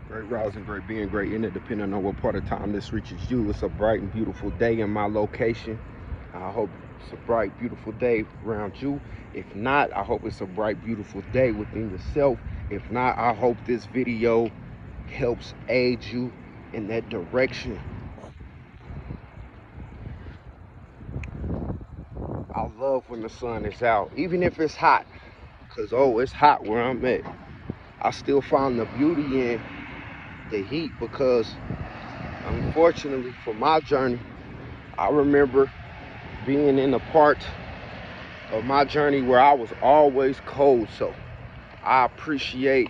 Great rising, great being, great in it, depending on what part of time this reaches you. It's a bright and beautiful day in my location. I hope it's a bright, beautiful day around you. If not, I hope it's a bright, beautiful day within yourself. If not, I hope this video helps aid you in that direction. I love when the sun is out, even if it's hot, because, it's hot where I'm at. I still find the beauty in the heat because, unfortunately, for my journey, I remember being in a part of my journey where I was always cold. So I appreciate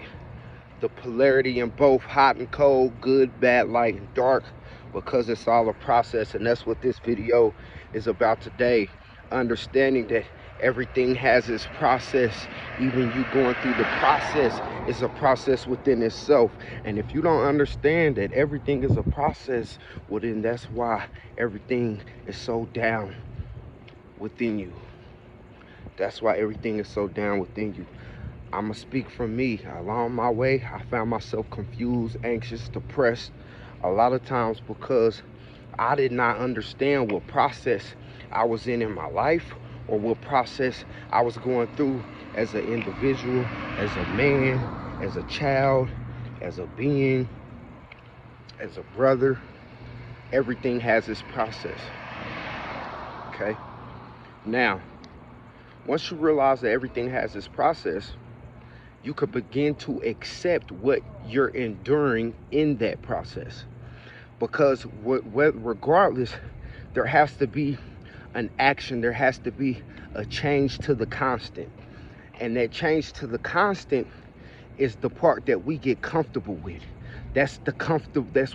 the polarity in both hot and cold, good, bad, light, and dark, because it's all a process. And that's what this video is about today. Understanding that everything has its process. Even you going through the process is a process within itself. And if you don't understand that everything is a process, well, then that's why everything is so down within you. That's why everything is so down within you. I'ma speak from me. Along my way, I found myself confused, anxious, depressed, a lot of times because I did not understand what process I was in my life, or what process I was going through as an individual, as a man, as a child, as a being, as a brother. Everything has its process. Okay? Now, once you realize that everything has its process, you could begin to accept what you're enduring in that process. Because regardless, there has to be an action, there has to be a change to the constant. And that change to the constant is the part that we get comfortable with. That's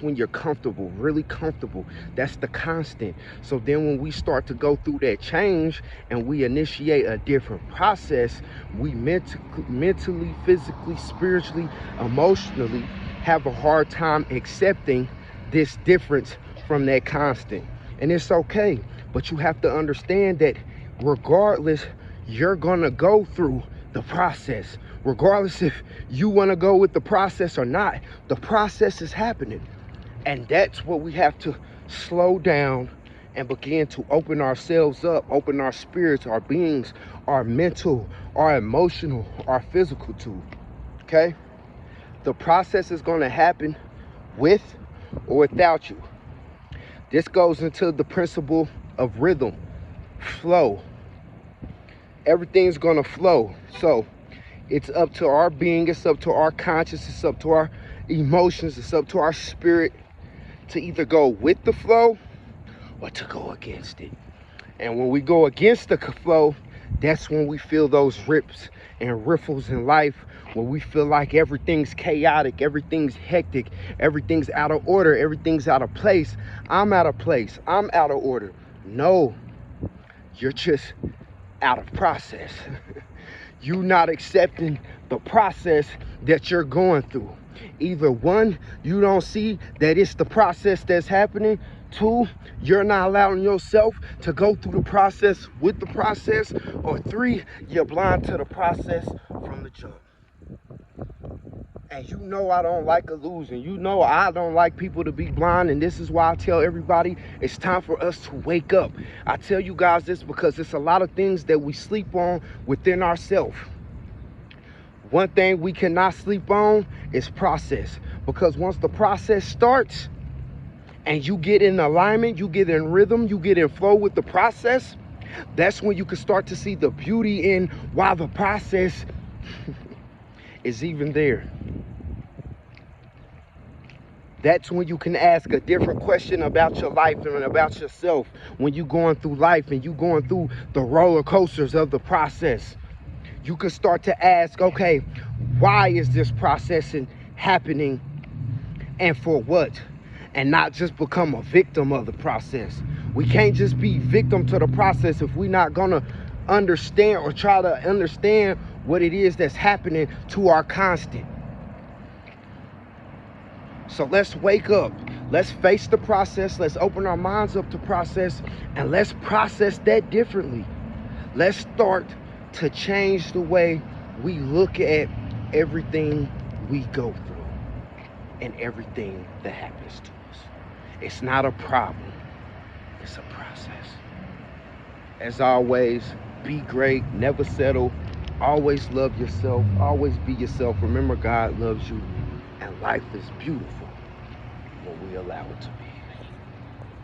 when you're comfortable, really comfortable. That's the constant. So then when we start to go through that change and we initiate a different process, we mentally, physically, spiritually, emotionally have a hard time accepting this difference from that constant. And it's okay, but you have to understand that regardless, you're gonna go through the process. Regardless if you want to go with the process or not, the process is happening. And that's what we have to slow down and begin to open ourselves up, open our spirits, our beings, our mental, our emotional, our physical to. Okay? The process is going to happen with or without you. This goes into the principle of rhythm, flow. Everything's going to flow. So it's up to our being, it's up to our conscience, it's up to our emotions, it's up to our spirit to either go with the flow or to go against it. And when we go against the flow, that's when we feel those rips and riffles in life, when we feel like everything's chaotic, everything's hectic, everything's out of order, everything's out of place. I'm out of place, I'm out of order. No, you're just out of process. You not accepting the process that you're going through. Either one, you don't see that it's the process that's happening. Two, you're not allowing yourself to go through the process with the process. Or three, you're blind to the process from the jump. And you know I don't like illusion. You know I don't like people to be blind. And this is why I tell everybody it's time for us to wake up. I tell you guys this because it's a lot of things that we sleep on within ourselves. One thing we cannot sleep on is process. Because once the process starts and you get in alignment, you get in rhythm, you get in flow with the process, that's when you can start to see the beauty in why the process is even there. That's when you can ask a different question about your life and about yourself. When you're going through life and you're going through the roller coasters of the process, you can start to ask, okay, why is this processing happening and for what? And not just become a victim of the process. We can't just be victim to the process if we're not gonna understand or try to understand what it is that's happening to our constant. So let's wake up. Let's face the process. Let's open our minds up to process, and let's process that differently. Let's start to change the way we look at everything we go through. in everything that happens to us. It's not a problem, it's a process. As always, be great, never settle, always love yourself, always be yourself. Remember, God loves you, and life is beautiful when we allow it to be.